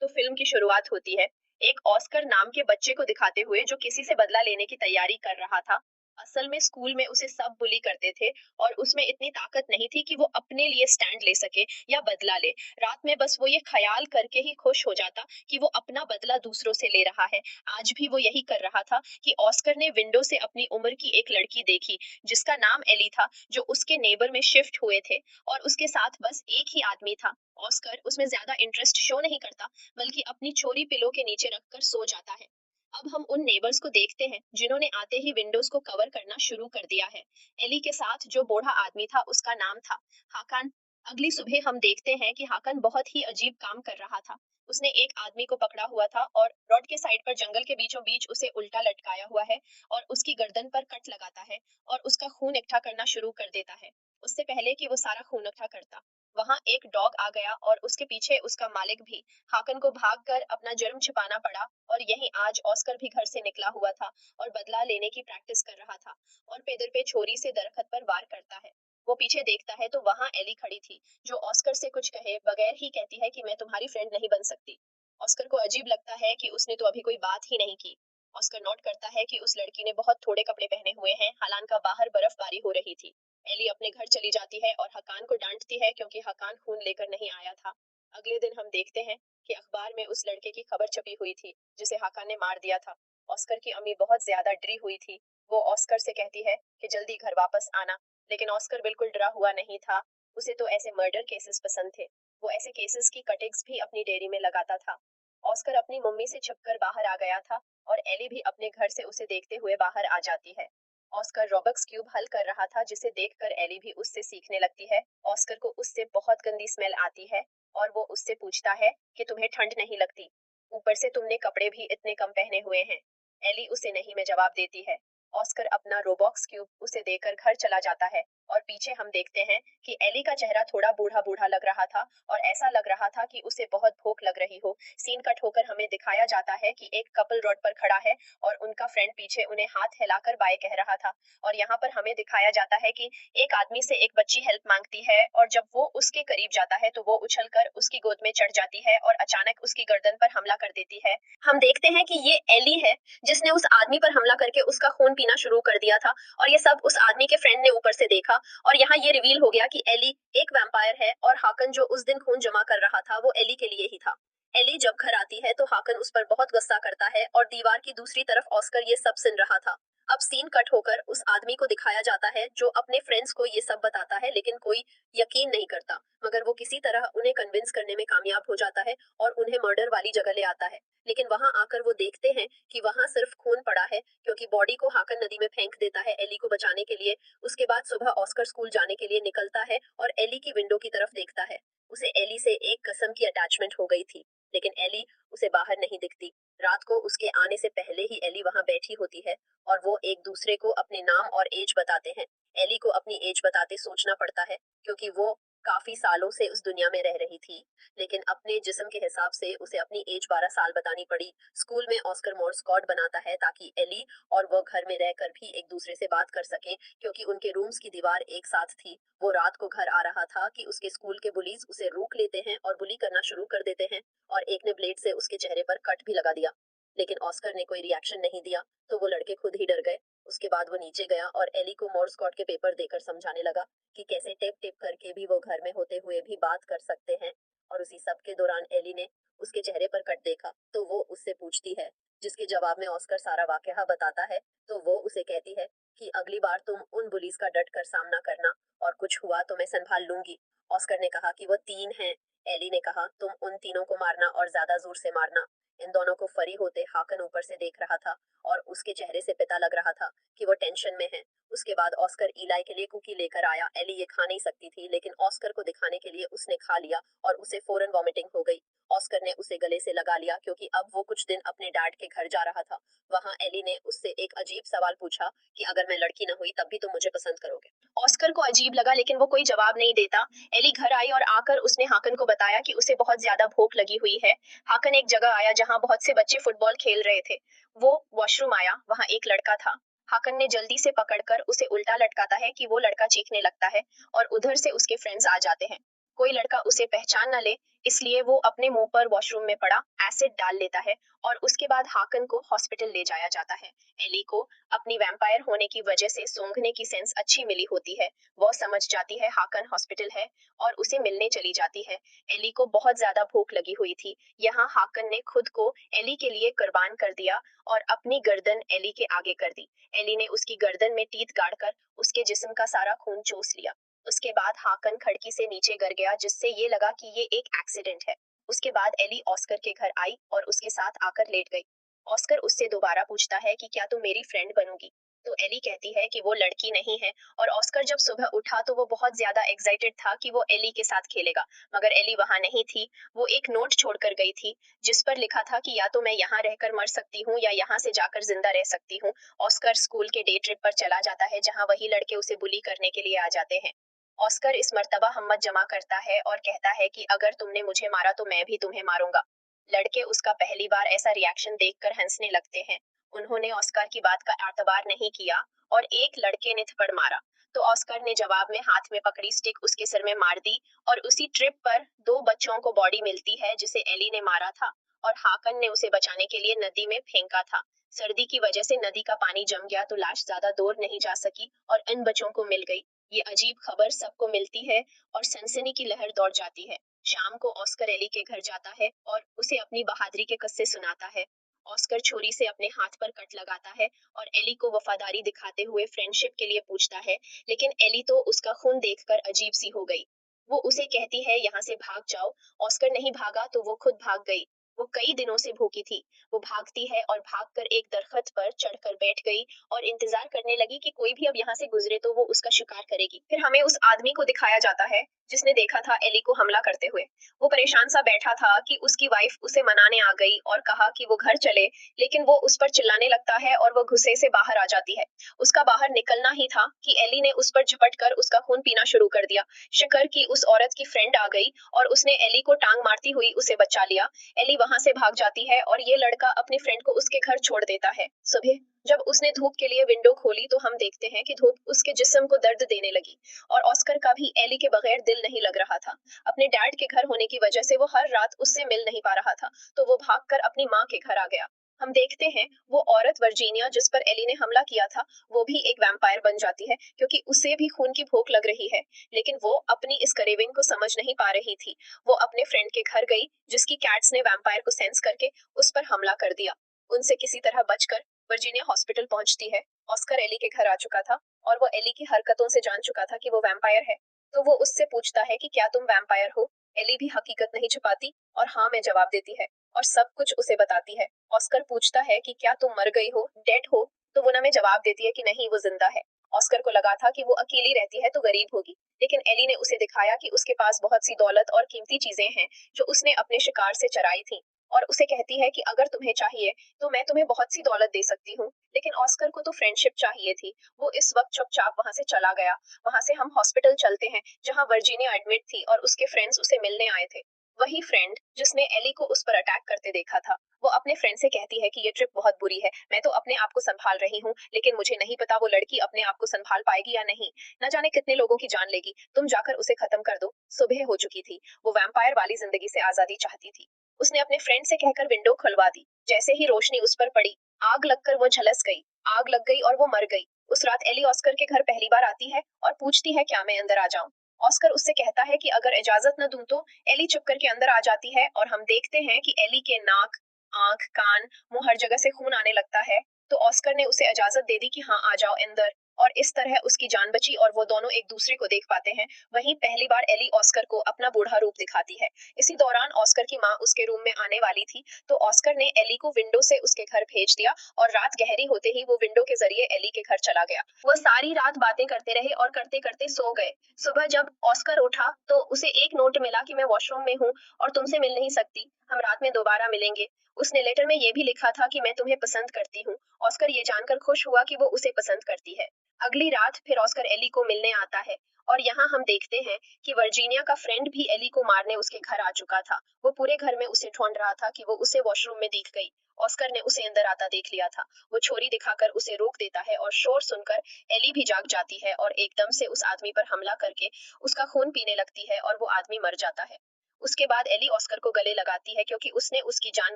तो फिल्म की शुरुआत होती है एक ऑस्कर नाम के बच्चे को दिखाते हुए जो किसी से बदला लेने की तैयारी कर रहा था। असल में स्कूल में उसे सब बुली करते थे और उसमें इतनी ताकत नहीं थी कि वो अपने लिए स्टैंड ले सके या बदला ले। रात में बस वो ये ख्याल करके ही खुश हो जाता कि वो अपना बदला दूसरों से ले रहा है। आज भी वो यही कर रहा था कि ऑस्कर ने विंडो से अपनी उम्र की एक लड़की देखी जिसका नाम एली था, जो उसके नेबर में शिफ्ट हुए थे। और उसके साथ बस एक ही आदमी था। ऑस्कर उसमें ज्यादा इंटरेस्ट शो नहीं करता, बल्कि अपनी चोरी पिलो के नीचे रखकर सो जाता है। अब हम उन नेबर्स को देखते हैं जिन्होंने आते ही विंडोज को कवर करना शुरू कर दिया है। एली के साथ जो बूढ़ा आदमी था उसका नाम था हाकान। अगली सुबह हम देखते हैं कि हाकन बहुत ही अजीब काम कर रहा था। उसने एक आदमी को पकड़ा हुआ था और रोड के साइड पर जंगल के बीचों बीच उसे उल्टा लटकाया हुआ है और उसकी गर्दन पर कट लगाता है और उसका खून इकट्ठा करना शुरू कर देता है। उससे पहले कि वो सारा खून इकट्ठा करता, वहां एक डॉग आ गया और उसके पीछे उसका मालिक भी। हाकन को भागकर अपना जुर्म छिपाना पड़ा और यही आज ऑस्कर भी घर से निकला हुआ था और बदला लेने की प्रैक्टिस कर रहा था और पेदर पे छोरी से दरख्त पर वार करता है। वो पीछे देखता है तो वहां एली खड़ी थी, जो ऑस्कर से कुछ कहे बगैर ही कहती है कि मैं तुम्हारी फ्रेंड नहीं बन सकती। ऑस्कर को अजीब लगता है कि उसने तो अभी कोई बात ही नहीं की। ऑस्कर नोट करता है कि उस लड़की ने बहुत थोड़े कपड़े पहने हुए हैं, हालांकि बाहर बर्फबारी हो रही थी। एली अपने घर चली जाती है और हकान को डांटती है क्योंकि हकान खून लेकर नहीं आया था। अगले दिन हम देखते हैं कि अखबार में उस लड़के की खबर छपी हुई थी जिसे हकान ने मार दिया था। ऑस्कर की अम्मी बहुत ज्यादा डरी हुई थी। वो ऑस्कर से कहती है कि जल्दी घर वापस आना, लेकिन ऑस्कर बिल्कुल डरा हुआ नहीं था। उसे तो ऐसे मर्डर केसेस पसंद थे। वो ऐसे केसेस की कटिंग्स भी अपनी डेयरी में लगाता था। ऑस्कर अपनी मम्मी से छिपकर बाहर आ गया था और एली भी अपने घर से उसे देखते हुए बाहर आ जाती है। ऑस्कर रोबक्स क्यूब हल कर रहा था जिसे देखकर एली भी उससे सीखने लगती है। ऑस्कर को उससे बहुत गंदी स्मेल आती है और वो उससे पूछता है कि तुम्हें ठंड नहीं लगती, ऊपर से तुमने कपड़े भी इतने कम पहने हुए हैं। एली उसे नहीं में जवाब देती है। ऑस्कर अपना रोबॉक्स क्यूब उसे देकर घर चला जाता है और पीछे हम देखते हैं कि एली का चेहरा थोड़ा बूढ़ा बूढ़ा लग रहा था और ऐसा लग रहा था कि उसे बहुत भूख लग रही हो। सीन कट होकर हमें दिखाया जाता है कि एक कपल रोड पर खड़ा है और उनका फ्रेंड पीछे उन्हें हाथ हिलाकर बाय कह रहा था। और यहाँ पर हमें दिखाया जाता है कि एक आदमी से एक बच्ची हेल्प मांगती है और जब वो उसके करीब जाता है तो वो उछलकर उसकी गोद में चढ़ जाती है और अचानक उसकी गर्दन पर हमला कर देती है। हम देखते हैं कि ये एली है जिसने उस आदमी पर हमला करके उसका खून पीना शुरू कर दिया था और ये सब उस आदमी के फ्रेंड ने ऊपर से देखा। और यहाँ ये रिवील हो गया कि एली एक वैम्पायर है और हाकन जो उस दिन खून जमा कर रहा था वो एली के लिए ही था। एली जब घर आती है तो हाकन उस पर बहुत गुस्सा करता है और दीवार की दूसरी तरफ ऑस्कर ये सब सुन रहा था। अब सीन कट होकर उस आदमी को दिखाया जाता है जो अपने फ्रेंड्स को ये सब बताता है, लेकिन कोई यकीन नहीं करता, मगर वो किसी तरह उन्हें कन्विंस करने में कामयाब हो जाता है और उन्हें मर्डर वाली जगह ले आता है। लेकिन वहां आकर वो देखते हैं कि वहां सिर्फ खून पड़ा है क्योंकि बॉडी को हाकन नदी में फेंक देता है एली को बचाने के लिए। उसके बाद सुबह ऑस्कर स्कूल जाने के लिए निकलता है और एली की विंडो की तरफ देखता है। उसे एली से एक कसम की अटैचमेंट हो गई थी, लेकिन एली उसे बाहर नहीं दिखती। रात को उसके आने से पहले ही एली वहां बैठी होती है और वो एक दूसरे को अपने नाम और एज बताते हैं। एली को अपनी एज बताते सोचना पड़ता है क्योंकि वो काफी सालों से उस दुनिया में रह रही थी, लेकिन अपने जिस्म के हिसाब से उसे अपनी एज 12 साल बतानी पड़ी। स्कूल में ऑस्कर मोर्स कोड बनाता है ताकि एली और वो घर में रहकर भी एक दूसरे से बात कर सके क्योंकि उनके रूम्स की दीवार एक साथ थी। वो रात को घर आ रहा था कि उसके स्कूल के बुलीज उसे रोक लेते हैं और बुली करना शुरू कर देते हैं और एक ने ब्लेड से उसके चेहरे पर कट भी लगा दिया, लेकिन ऑस्कर ने कोई रिएक्शन नहीं दिया तो वो लड़के खुद ही डर गए। उसके बाद वो नीचे गया और एली को मोर्स कोड के पेपर देकर समझाने लगा कि कैसे टेप टेप करके भी वो घर में होते हुए भी बात कर सकते हैं। और उसी सब के दौरान एली ने उसके चेहरे पर कट देखा तो वो उससे पूछती है, जिसके जवाब में ऑस्कर सारा वाकया बताता है। तो वो उसे कहती है कि अगली बार तुम उन बुलीज का डट कर सामना करना और कुछ हुआ तो मैं संभाल लूंगी। ऑस्कर ने कहा कि वो 3 हैं। एली ने कहा तुम उन तीनों को मारना और ज्यादा जोर से मारना। इन दोनों को फरी होते हाकन ऊपर से देख रहा था और उसके चेहरे से पता लग रहा था कि वो टेंशन में है। उसके बाद ऑस्कर इलाई के लिए कुकी लेकर आया। एली ये खा नहीं सकती थी, लेकिन ऑस्कर को दिखाने के लिए उसने खा लिया और उसे फौरन वॉमिटिंग हो गई। ऑस्कर ने उसे गले से लगा लिया क्योंकि अब वो कुछ दिन अपने डैड के घर जा रहा था। वहां एली ने उससे एक अजीब सवाल पूछा कि अगर मैं लड़की न हुई तब भी तुम मुझे पसंद करोगे। ऑस्कर को अजीब लगा लेकिन वो कोई जवाब नहीं देता। एली घर आई और आकर उसने हाकन को बताया कि उसे बहुत ज्यादा भूख लगी हुई है। हाकन एक जगह आया जहां बहुत से बच्चे फुटबॉल खेल रहे थे। वो वॉशरूम आया, वहां एक लड़का था। हाकन ने जल्दी से पकड़कर उसे उल्टा लटकाता है कि वो लड़का चीखने लगता है और उधर से उसके फ्रेंड्स आ जाते हैं। कोई लड़का उसे पहचान न ले, इसलिए वो अपने मुंह पर वॉशरूम में पड़ा एसिड डाल लेता है और उसके बाद हाकन को हॉस्पिटल ले जाया जाता है। एली को अपनी वैम्पायर होने की वजह से सूंघने की सेंस अच्छी मिली होती है। वो समझ जाती है हाकन हॉस्पिटल है और उसे मिलने चली जाती है। एली को बहुत ज्यादा भूख लगी हुई थी। यहाँ हाकन ने खुद को एली के लिए कुर्बान कर दिया और अपनी गर्दन एली के आगे कर दी। एली ने उसकी गर्दन में टीथ गाड़कर उसके जिस्म का सारा खून चूस लिया। उसके बाद हाकन खिड़की से नीचे गिर गया, जिससे ये लगा कि ये एक एक्सीडेंट है। उसके बाद एली ऑस्कर के घर आई और उसके साथ आकर लेट गई। ऑस्कर उससे दोबारा पूछता है कि क्या तुम मेरी फ्रेंड बनोगी? तो एली कहती है कि वो लड़की नहीं है। और ऑस्कर जब सुबह उठा तो वो बहुत ज्यादा एक्साइटेड था कि वो एली के साथ खेलेगा, मगर एली वहां नहीं थी। वो एक नोट छोड़कर गई थी जिस पर लिखा था कि या तो मैं यहाँ रहकर मर सकती हूँ या यहाँ से जाकर जिंदा रह सकती हूँ। ऑस्कर स्कूल के डे ट्रिप पर चला जाता है जहाँ वही लड़के उसे बुली करने के लिए आ जाते हैं। ऑस्कर इस मर्तबा हिम्मत जमा करता है और कहता है कि अगर तुमने मुझे मारा तो मैं भी तुम्हें मारूंगा। लड़के उसका पहली बार ऐसा रिएक्शन देखकर हंसने लगते हैं। उन्होंने ऑस्कर की बात का एतबार नहीं किया और एक लड़के ने थप्पड़ मारा, तो ऑस्कर ने जवाब में हाथ में पकड़ी स्टिक उसके सिर में मार दी। और उसी ट्रिप पर दो बच्चों को बॉडी मिलती है जिसे एली ने मारा था और हाकन ने उसे बचाने के लिए नदी में फेंका था। सर्दी की वजह से नदी का पानी जम गया तो लाश ज्यादा दूर नहीं जा सकी और इन बच्चों को मिल गई। ये अजीब खबर सबको मिलती है और सनसनी की लहर दौड़ जाती है। शाम को ऑस्कर एली के घर जाता है और उसे अपनी बहादुरी के किस्से सुनाता है। ऑस्कर छुरी से अपने हाथ पर कट लगाता है और एली को वफादारी दिखाते हुए फ्रेंडशिप के लिए पूछता है, लेकिन एली तो उसका खून देखकर अजीब सी हो गई। वो उसे कहती है यहाँ से भाग जाओ। ऑस्कर नहीं भागा तो वो खुद भाग गई। वो कई दिनों से भूखी थी। वो भागती है और भागकर एक दरख्त पर चढ़कर बैठ गई और इंतजार करने लगी कि कोई भी अब यहाँ से गुजरे तो वो उसका शिकार करेगी। फिर हमें उस आदमी को दिखाया जाता है जिसने देखा था एली को हमला करते हुए। वो परेशान सा बैठा था कि उसकी वाइफ उसे मनाने आ गई और कहा कि वो घर चले, लेकिन वो उस पर चिल्लाने लगता है और वो गुस्से से बाहर आ जाती है। उसका बाहर निकलना ही था कि एली ने उस पर झपट कर उसका खून पीना शुरू कर दिया। शुक्र कि उस औरत की फ्रेंड आ गई और उसने एली को टांग मारती हुई उसे बचा लिया। एली वहां से भाग जाती है और ये लड़का अपनी फ्रेंड को उसके घर छोड़ देता है। सुबह जब उसने धूप के लिए विंडो खोली तो हम देखते हैं कि धूप उसके जिस्म को दर्द देने लगी और ऑस्कर का भी एली के बगैर दिल नहीं लग रहा था। अपने डैड के घर होने की वजह से वो हर रात उससे मिल नहीं पा रहा था, तो वो भागकर अपनी माँ के घर आ गया। हम देखते हैं वो औरत वर्जीनिया जिस पर एली ने हमला किया था वो भी एक वैम्पायर बन जाती है, क्योंकि उसे भी खून की भूख लग रही है। लेकिन वो अपनी इस क्रेविंग को समझ नहीं पा रही थी। वो अपने फ्रेंड के घर गई जिसकी कैट्स ने वैम्पायर को सेंस करके उस पर हमला कर दिया। उनसे किसी तरह बचकर वर्जीनिया हॉस्पिटल पहुंचती है। ऑस्कर एली के घर आ चुका था और वो एली की हरकतों से जान चुका था कि वो वैम्पायर है। तो वो उससे पूछता है कि क्या तुम वैम्पायर हो? एली भी हकीकत नहीं छुपाती और हाँ में जवाब देती है और सब कुछ उसे बताती है। ऑस्कर पूछता है कि क्या तुम मर गई हो, डेड हो? तो वो ना में जवाब देती है कि नहीं, वो जिंदा है। ऑस्कर को लगा था कि वो अकेली रहती है तो गरीब होगी, लेकिन एली ने उसे दिखाया कि उसके पास बहुत सी दौलत और कीमती चीजें हैं जो उसने अपने शिकार से चराई थी। और उसे कहती है कि अगर तुम्हें चाहिए तो मैं तुम्हें बहुत सी दौलत दे सकती हूँ। लेकिन ऑस्कर को तो फ्रेंडशिप चाहिए थी। वो इस वक्त चुपचाप वहां से चला गया। वहां से हम हॉस्पिटल चलते हैं जहां वर्जीनिया एडमिट थी और उसके फ्रेंड्स उसे मिलने आए थे। वही फ्रेंड जिसने एली को उस पर अटैक करते देखा था। वो अपने फ्रेंड से कहती है कि ये ट्रिप बहुत बुरी है, मैं तो अपने आप को संभाल रही हूँ, लेकिन मुझे नहीं पता वो लड़की अपने आप को संभाल पाएगी या नहीं। न जाने कितने लोगों की जान लेगी। तुम जाकर उसे खत्म कर दो। सुबह हो चुकी थी। वो वैम्पायर वाली जिंदगी से आजादी चाहती थी। उसने अपने फ्रेंड से कहकर विंडो खुलवा दी। जैसे ही रोशनी उस पर पड़ी, आग लगकर वो झलस गई। आग लग गई और वो मर गई। उस रात एली ऑस्कर के घर पहली बार आती है और पूछती है क्या मैं अंदर आ जाऊं। ऑस्कर उससे कहता है कि अगर इजाजत न दूं तो। एली चुप करके अंदर आ जाती है और हम देखते हैं कि एली के नाक, आंख, कान, मुंह हर जगह से खून आने लगता है। तो ऑस्कर ने उसे इजाजत दे दी कि हाँ आ जाओ अंदर, और इस तरह उसकी जान बची और वो दोनों एक दूसरे को देख पाते हैं। वहीं पहली बार एली ऑस्कर को अपना बूढ़ा रूप दिखाती है। इसी दौरान ऑस्कर की माँ उसके रूम में आने वाली थी, तो ऑस्कर ने एली को विंडो से उसके घर भेज दिया और रात गहरी होते ही वो विंडो के जरिए एली के घर चला गया। वो सारी रात बातें करते रहे और करते करते सो गए। सुबह जब ऑस्कर उठा तो उसे एक नोट मिला कि मैं वॉशरूम में हूँ और तुमसे मिल नहीं सकती, हम रात में दोबारा मिलेंगे। उसने लेटर में ये भी लिखा था कि मैं तुम्हें पसंद करती हूँ। ऑस्कर ये जानकर खुश हुआ कि वो उसे पसंद करती है। अगली रात फिर ऑस्कर एली को मिलने आता है और यहाँ हम देखते हैं कि वर्जीनिया का फ्रेंड भी एली को मारने उसके घर आ चुका था। वो पूरे घर में उसे ढूंढ रहा था कि वो उसे वॉशरूम में दिख गई। ऑस्कर ने उसे अंदर आता देख लिया था। वो छोरी दिखाकर उसे रोक देता है और शोर सुनकर एली भी जाग जाती है और एकदम से उस आदमी पर हमला करके उसका खून पीने लगती है और वो आदमी मर जाता है। उसके बाद एली ऑस्कर को गले लगाती है क्योंकि उसने उसकी जान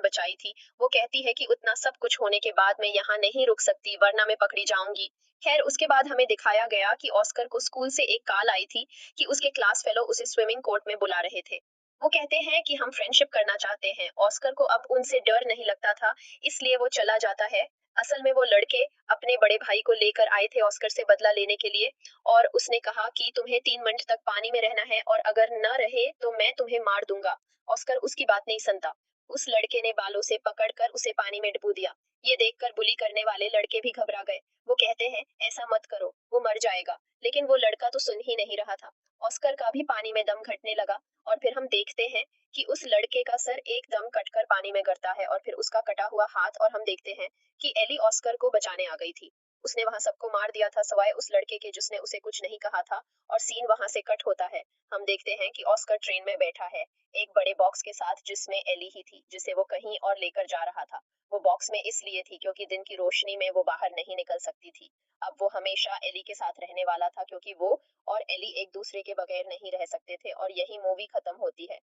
बचाई थी। वो कहती है कि उतना सब कुछ होने के बाद मैं यहाँ नहीं रुक सकती वरना मैं पकड़ी जाऊंगी। खैर उसके बाद हमें दिखाया गया कि ऑस्कर को स्कूल से एक कॉल आई थी कि उसके क्लास फेलो उसे स्विमिंग कोर्ट में बुला रहे थे। वो कहते हैं कि हम फ्रेंडशिप करना चाहते हैं। ऑस्कर को अब उनसे डर नहीं लगता था, इसलिए वो चला जाता है। असल में वो लड़के अपने बड़े भाई को लेकर आए थे ऑस्कर से बदला लेने के लिए और उसने कहा कि तुम्हें 3 मिनट तक पानी में रहना है और अगर न रहे तो मैं तुम्हें मार दूंगा। ऑस्कर उसकी बात नहीं सुनता। उस लड़के ने बालों से पकड़कर उसे पानी में डुबो दिया। ये देखकर बुली करने वाले लड़के भी घबरा गए। वो कहते हैं ऐसा मत करो, वो मर जाएगा। लेकिन वो लड़का तो सुन ही नहीं रहा था। ऑस्कर का भी पानी में दम घटने लगा और फिर हम देखते हैं कि उस लड़के का सर एकदम कटकर पानी में गिरता है और फिर उसका कटा हुआ हाथ और हम देखते हैं कि एली ऑस्कर को बचाने आ गई थी। उसने वहां सबको मार दिया था सवाए उस लड़के के जिसने उसे कुछ नहीं कहा था और सीन वहां से कट होता है। हम देखते हैं कि ऑस्कर ट्रेन में बैठा है एक बड़े बॉक्स के साथ जिसमें एली ही थी जिसे वो कहीं और लेकर जा रहा था। वो बॉक्स में इसलिए थी क्योंकि दिन की रोशनी में वो बाहर नहीं निकल सकती थी। अब वो हमेशा एली के साथ रहने वाला था क्योंकि वो और एली एक दूसरे के बगैर नहीं रह सकते थे और यही मूवी खत्म होती है।